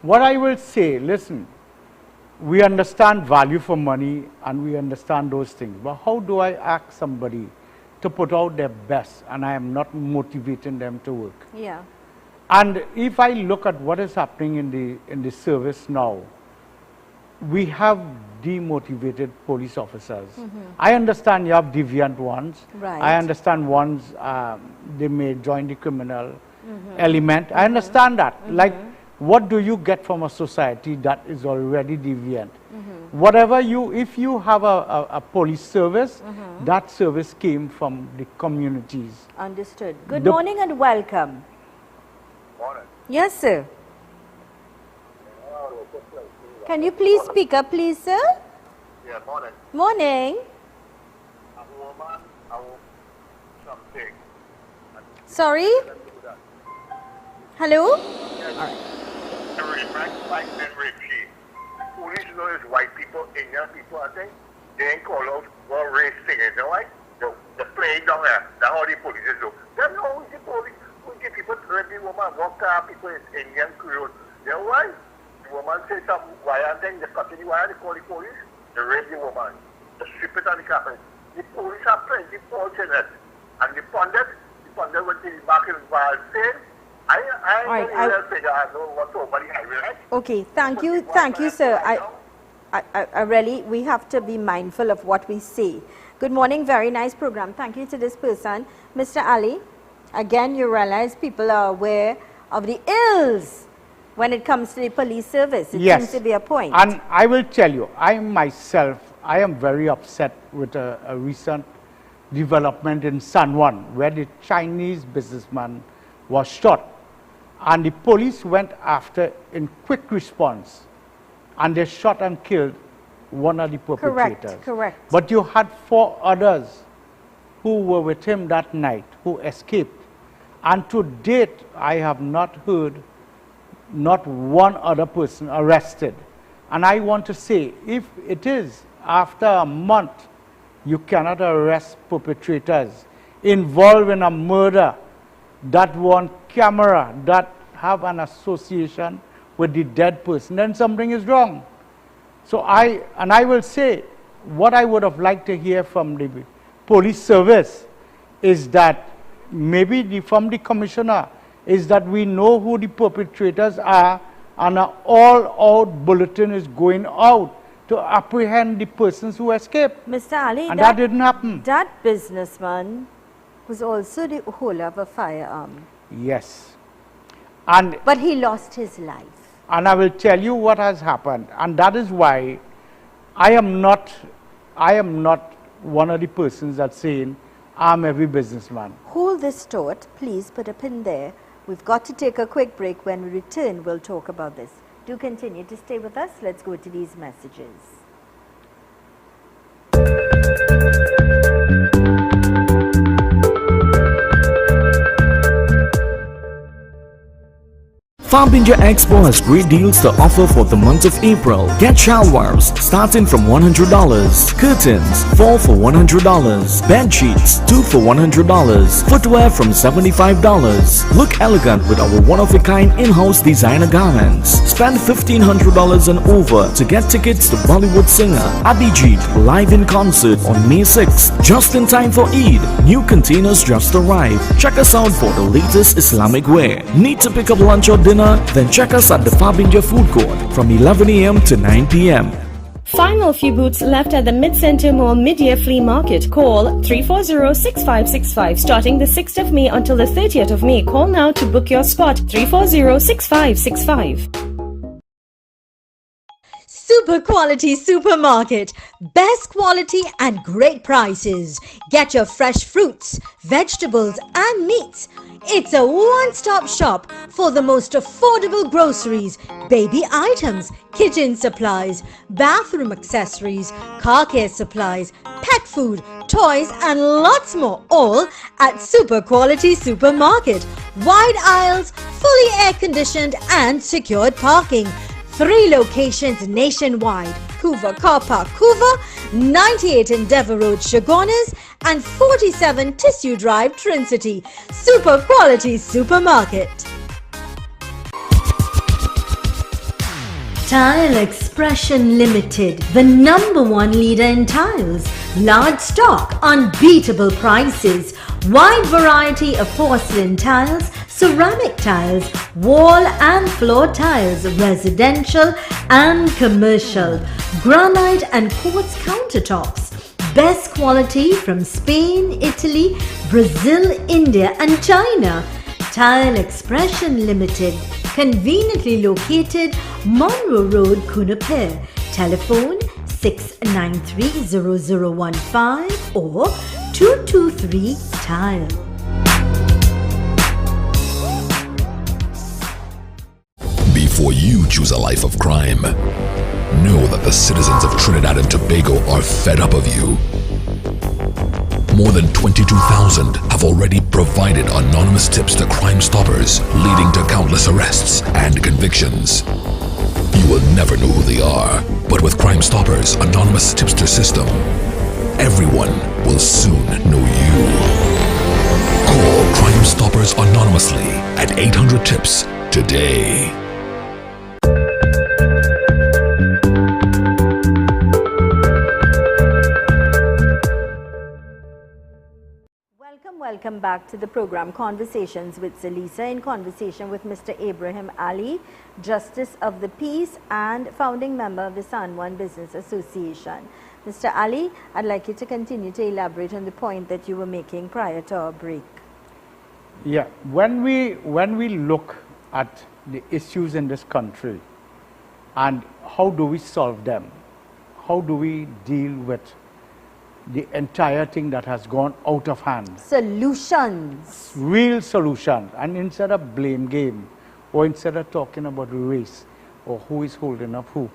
What I will say, listen, we understand value for money and we understand those things. But how do I ask somebody to put out their best and I am not motivating them to work? Yeah. And if I look at what is happening in the service now, we have demotivated police officers. I understand you have deviant ones. Right. I understand ones, they may join the criminal element. I understand that. Like, what do you get from a society that is already deviant? Whatever if you have a police service, that service came from the communities. Understood. Good morning and welcome. Morning. Yes, sir. Can you please speak up, please, sir? Yeah, morning. Morning. A woman, something. Sorry? Hello? The respect like men rape she. Police know is white people, Indian people, I think. They ain't call out what race thing is, you know why? The playing down there. That's how the police do. That's how the police. The people rape the woman, walk out, people is Indian Creole. You know why? The woman say some wire thing, they cut the wire, they call the police, they rape the woman. They strip it on the carpet. The police have plenty faults in it. And the pundit went to the back in the bar saying, Okay, thank you, sir. I really, we have to be mindful of what we say. Good morning, very nice program. Thank you to this person. Mr. Ali, again, you realize people are aware of the ills when it comes to the police service. It seems to be a point. And I will tell you, I am very upset with a recent development in San Juan, where the Chinese businessman was shot. And the police went after in quick response, and they shot and killed one of the perpetrators. Correct. But you had 4 others who were with him that night who escaped. And to date, I have not heard not one other person arrested. And I want to say, if it is after a month, you cannot arrest perpetrators involved in a murder that were on camera, that have an association with the dead person, then something is wrong. So I will say, what I would have liked to hear from the police service is that maybe from the commissioner is that we know who the perpetrators are, and an all-out bulletin is going out to apprehend the persons who escaped. Mr. Ali, and that didn't happen. That businessman was also the holder of a firearm. Yes. But he lost his life. And I will tell you what has happened, and that is why I am not one of the persons that's saying I'm every businessman. Hold this thought, please put a pin there. We've got to take a quick break. When we return, we'll talk about this. Do continue to stay with us. Let's go to these messages. Farbinja Expo has great deals to offer for the month of April. Get shalwars starting from $100, curtains 4 for $100, bed sheets 2 for $100, footwear from $75. Look elegant with our one-of-a-kind in-house designer garments. Spend $1,500 and over to get tickets to Bollywood singer Abhijit live in concert on May 6th. Just in time for Eid, new containers just arrived. Check us out for the latest Islamic wear. Need to pick up lunch or dinner? Then check us at the Farbinja Food Court from 11 a.m. to 9 p.m. Final few booths left at the Mid-Center Mall Mid-Year Flea Market. Call 340-6565 starting the 6th of May until the 30th of May. Call now to book your spot. 340-6565. Super quality supermarket. Best quality and great prices. Get your fresh fruits, vegetables and meats. It's a one-stop shop for the most affordable groceries, baby items, kitchen supplies, bathroom accessories, car care supplies, pet food, toys and lots more, all at Super Quality Supermarket. Wide aisles, fully air-conditioned and secured parking. 3 locations nationwide: Couva Car Park, Couva, 98 Endeavour Road, Chagonas, and 47 Tissue Drive, Trincity. Super Quality Supermarket. Tile Expression Limited, the #1 leader in tiles. Large stock, unbeatable prices, wide variety of porcelain tiles, ceramic tiles, wall and floor tiles, residential and commercial, granite and quartz countertops. Best quality from Spain, Italy, Brazil, India and China. Tile Expression Limited, conveniently located Monroe Road, Kunapir. Telephone 693-0015 or 223 Tile. Before you choose a life of crime, know that the citizens of Trinidad and Tobago are fed up of you. More than 22,000 have already provided anonymous tips to Crime Stoppers, leading to countless arrests and convictions. You will never know who they are, but with Crime Stoppers' anonymous tipster system, everyone will soon know you. Call Crime Stoppers anonymously at 800 TIPS today. Welcome back to the program Conversations with Zelisa, in conversation with Mr. Ibrahim Ali, Justice of the Peace and founding member of the San Juan Business Association. Mr. Ali, I'd like you to continue to elaborate on the point that you were making prior to our break. Yeah, when we look at the issues in this country and how do we solve them, how do we deal with the entire thing that has gone out of hand. Solutions. Real solutions. And instead of blame game, or instead of talking about race, or who is holding up who,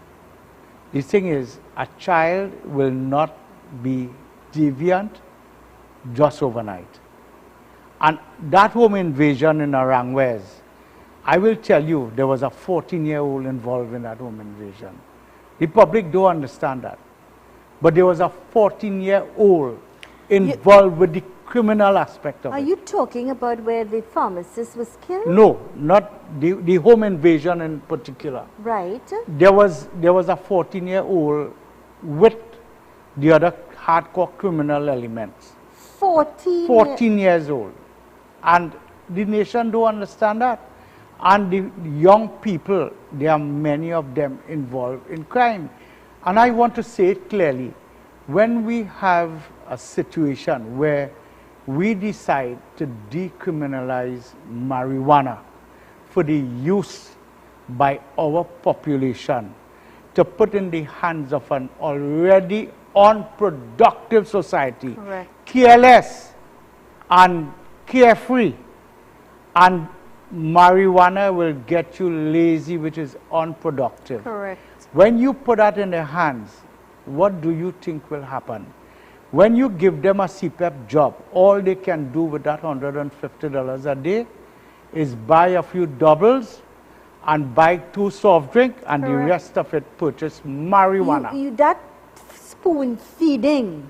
the thing is, a child will not be deviant just overnight. And that home invasion in Arangwes, I will tell you, there was a 14-year-old involved in that home invasion. The public don't understand that. But there was a 14-year-old involved with the criminal aspect of it. Are you talking about where the pharmacist was killed? No, not the home invasion in particular. Right. There was a 14-year-old with the other hardcore criminal elements. 14 years old. And the nation don't understand that. And the young people, there are many of them involved in crime. And I want to say it clearly, when we have a situation where we decide to decriminalize marijuana for the use by our population, to put in the hands of an already unproductive society, Correct. careless and carefree, and marijuana will get you lazy, which is unproductive. Correct. When you put that in their hands, what do you think will happen? When you give them a CPAP job, all they can do with that $150 a day is buy a few doubles and buy 2 soft drinks, and Correct. the rest of it purchase marijuana. That spoon feeding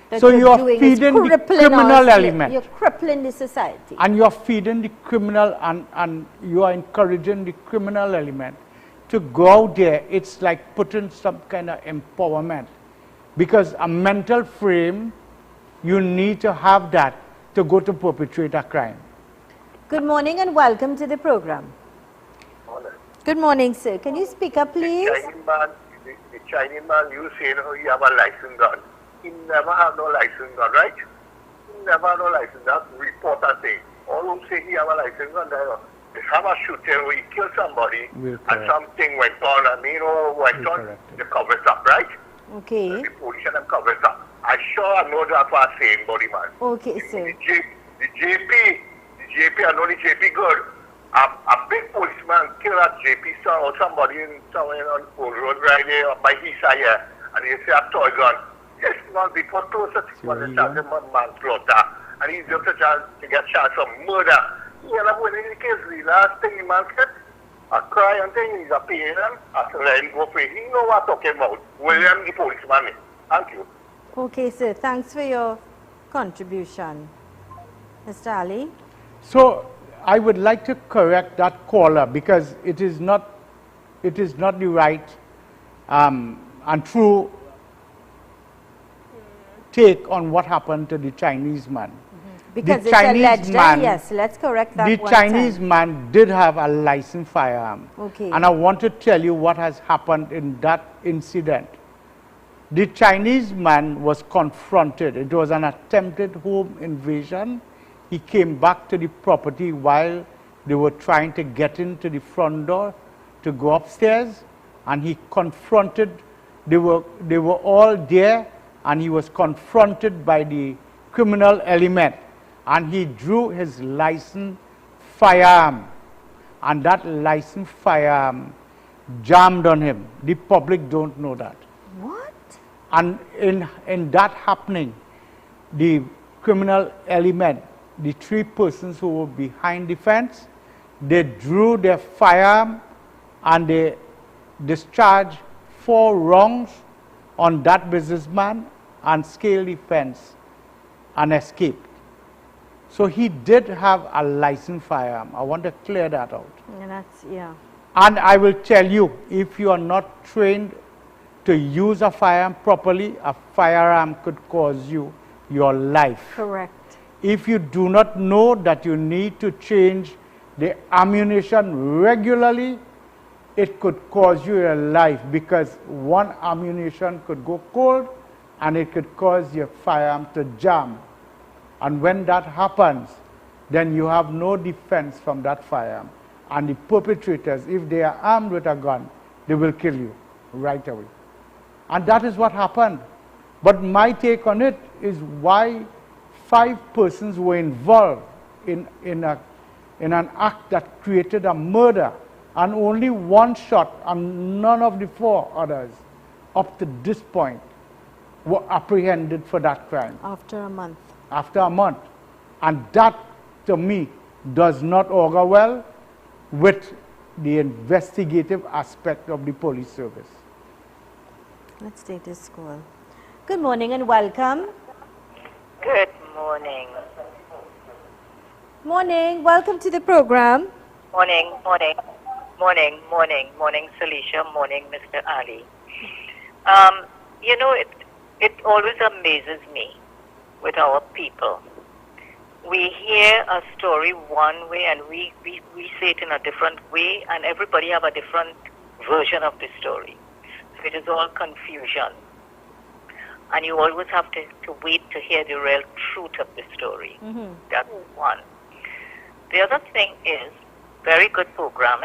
that So you're you're doing feeding is the crippling criminal us. element. You're crippling the society. And you're feeding the criminal, and you are encouraging the criminal element to go out there. It's like putting some kind of empowerment. Because a mental frame, you need to have that to go to perpetrate a crime. Good morning and welcome to the program. Good morning, sir. Can you speak up, please? The Chinese man, you say he have a license gun. He never have no license gun, right? He never have no license gun. Report and say, all who say he have a license gun, they have a shooting where he killed somebody and something went on and went on, they cover it up, right? Okay. The police and them cover it up. I know that was saying, body man. Okay, sir. The JP, I know the JP good. A big policeman killed a JP son or somebody somewhere on Pole Road right there by his side here, and he say a toy gun. Yes, man, before two such was a chance of manslaughter, and he's just a chance to get chance of murder. He ended up winning the case. The last thing he man said, a cry and thing, he's a pain and after let him go free. He know what I'm talking about. William the policeman. Thank you. Okay, sir. Thanks for your contribution. Mr. Ali? So I would like to correct that caller, because it is not the right and true take on what happened to the Chinese man. Because the it's Chinese alleged, man, yes, let's correct that the one Chinese time. man did have a licensed firearm. Okay. And I want to tell you what has happened in that incident. The Chinese man was confronted. It was an attempted home invasion. He came back to the property while they were trying to get into the front door to go upstairs, and he confronted, they were all there, and he was confronted by the criminal element, and he drew his licensed firearm, and that licensed firearm jammed on him. The public don't know that. What? And in that happening, the criminal element, the 3 persons who were behind the fence, they drew their firearm and they discharged 4 rounds on that businessman and scaled the fence and escaped. So he did have a licensed firearm. I want to clear that out. Yeah. And I will tell you, if you are not trained to use a firearm properly, a firearm could cause you your life. Correct. If you do not know that you need to change the ammunition regularly, it could cause you your life, because one ammunition could go cold and it could cause your firearm to jam. And when that happens, then you have no defense from that firearm. And the perpetrators, if they are armed with a gun, they will kill you right away. And that is what happened. But my take on it is why 5 persons were involved in an act that created a murder, and only 1 shot, and none of the 4 others up to this point were apprehended for that crime. After a month. After a month. And that, to me, does not augur well with the investigative aspect of the police service. Let's take this call. Good morning and welcome. Good morning. Morning. Welcome to the program. Morning, Zelisa. Morning, Mr. Ali. it always amazes me with our people. We hear a story one way and we say it in a different way, and everybody have a different version of the story. So it is all confusion. And you always have to wait to hear the real truth of the story. That's one. The other thing is, very good program.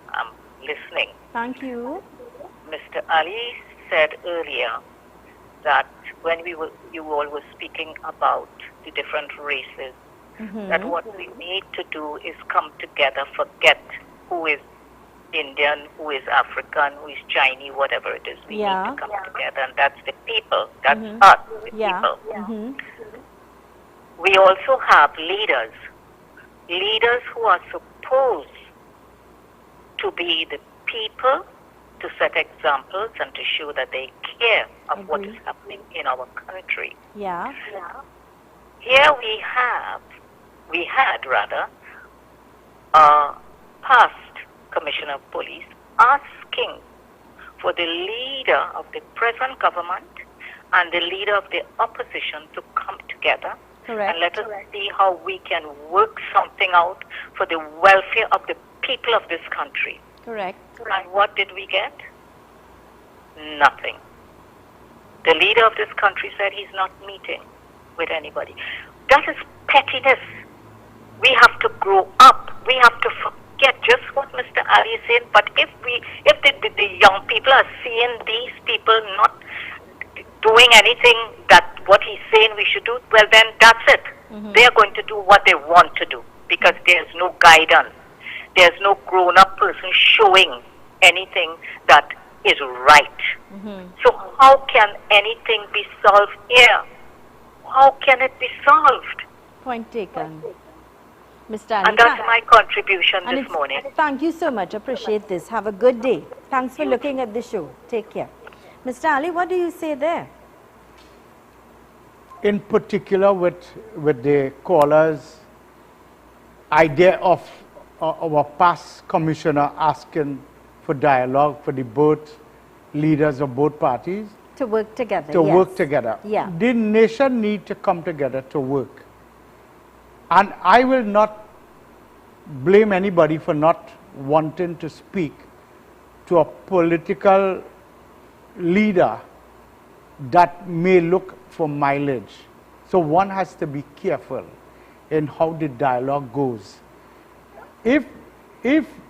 I'm listening. Thank you. Mr. Ali said earlier that when you all were speaking about the different races, that what we need to do is come together, forget who is Indian, who is African, who is Chinese, whatever it is. We need to come together, and that's the people. That's us, the people. We also have leaders who are supposed to be the people, to set examples and to show that they care of what is happening in our country. Here we had a past Commissioner of Police asking for the leader of the present government and the leader of the opposition to come together and let us see how we can work something out for the welfare of the people of this country. Correct. And what did we get? Nothing. The leader of this country said he's not meeting with anybody. That is pettiness. We have to grow up. We have to forget just what Mr. Ali is saying. But if the young people are seeing these people not doing anything that what he's saying we should do, well then that's it. They are going to do what they want to do because there's no guidance. There's no grown-up person showing anything that is right. So how can anything be solved here? How can it be solved? Point taken. Mr. Ali. And that's my contribution this morning. Thank you so much. Appreciate this. Have a good day. Thanks for looking at the show. Take care. Mr. Ali, what do you say there? In particular with the caller's idea of our past commissioner asking for dialogue for the both leaders of both parties. To work together. To work together. Yeah. The nation need to come together to work. And I will not blame anybody for not wanting to speak to a political leader that may look for mileage. So one has to be careful in how the dialogue goes. If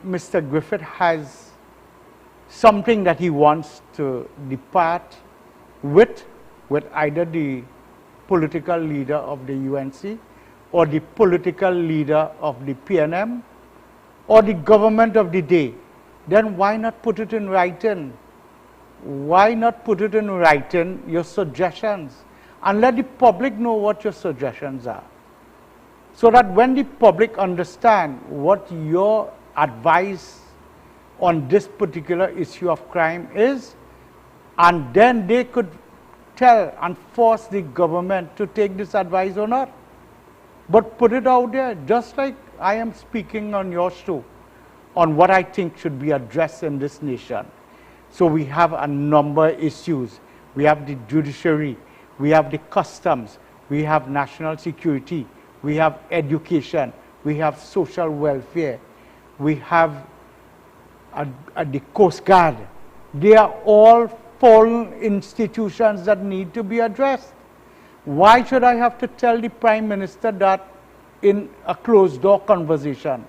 Mr. Griffith has something that he wants to depart with either the political leader of the UNC or the political leader of the PNM or the government of the day, then why not put it in writing? Why not put it in writing, your suggestions, and let the public know what your suggestions are? So that when the public understand what your advice on this particular issue of crime is, and then they could tell and force the government to take this advice or not. But put it out there, just like I am speaking on your show, on what I think should be addressed in this nation. So we have a number of issues. We have the judiciary, we have the customs, we have national security, we have education, we have social welfare, we have the Coast Guard. They are all fallen institutions that need to be addressed. Why should I have to tell the Prime Minister that in a closed door conversation?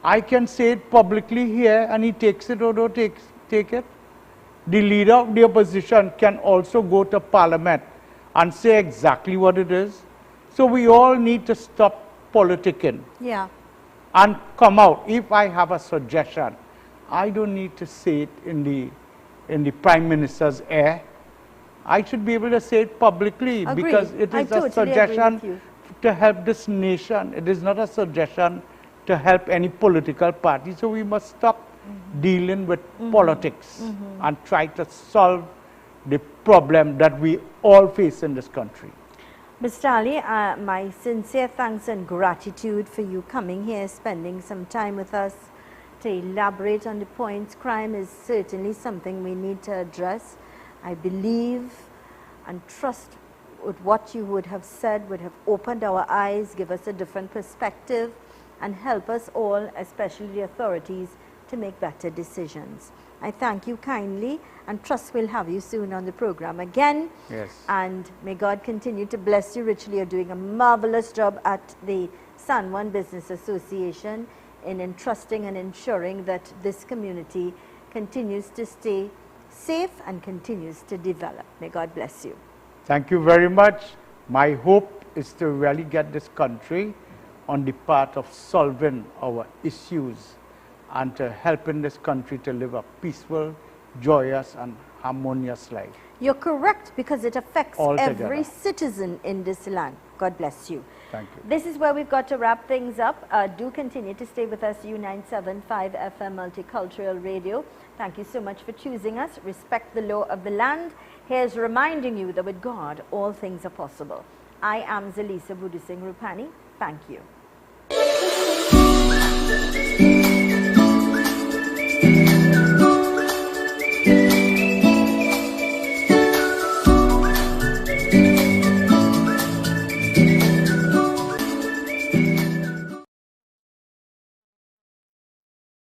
I can say it publicly here and he takes it or don't take it. The leader of the opposition can also go to Parliament and say exactly what it is. So we all need to stop politicking. Yeah. And come out. If I have a suggestion, I don't need to say it in the Prime Minister's ear. I should be able to say it publicly. Agreed. Because it is a suggestion to help this nation. It is not a suggestion to help any political party. So we must stop dealing with politics and try to solve the problem that we all face in this country. Mr. Ali, my sincere thanks and gratitude for you coming here, spending some time with us to elaborate on the points. Crime is certainly something we need to address. I believe and trust with what you would have said would have opened our eyes, give us a different perspective, and help us all, especially the authorities, to make better decisions. I thank you kindly and trust we'll have you soon on the program again. Yes. And may God continue to bless you richly. You're doing a marvelous job at the San Juan Business Association in entrusting and ensuring that this community continues to stay safe and continues to develop. May God bless you. Thank you very much. My hope is to really get this country on the path of solving our issues and to helping this country to live a peaceful, joyous, and harmonious life. You're correct, because it affects Altogether. every citizen in this land. God bless you. Thank you. This is where we've got to wrap things up. Do continue to stay with us, U975 FM Multicultural Radio. Thank you so much for choosing us. Respect the law of the land. Here's reminding you that with God, all things are possible. I am Zelisa Budu Singh Rupani. Thank you.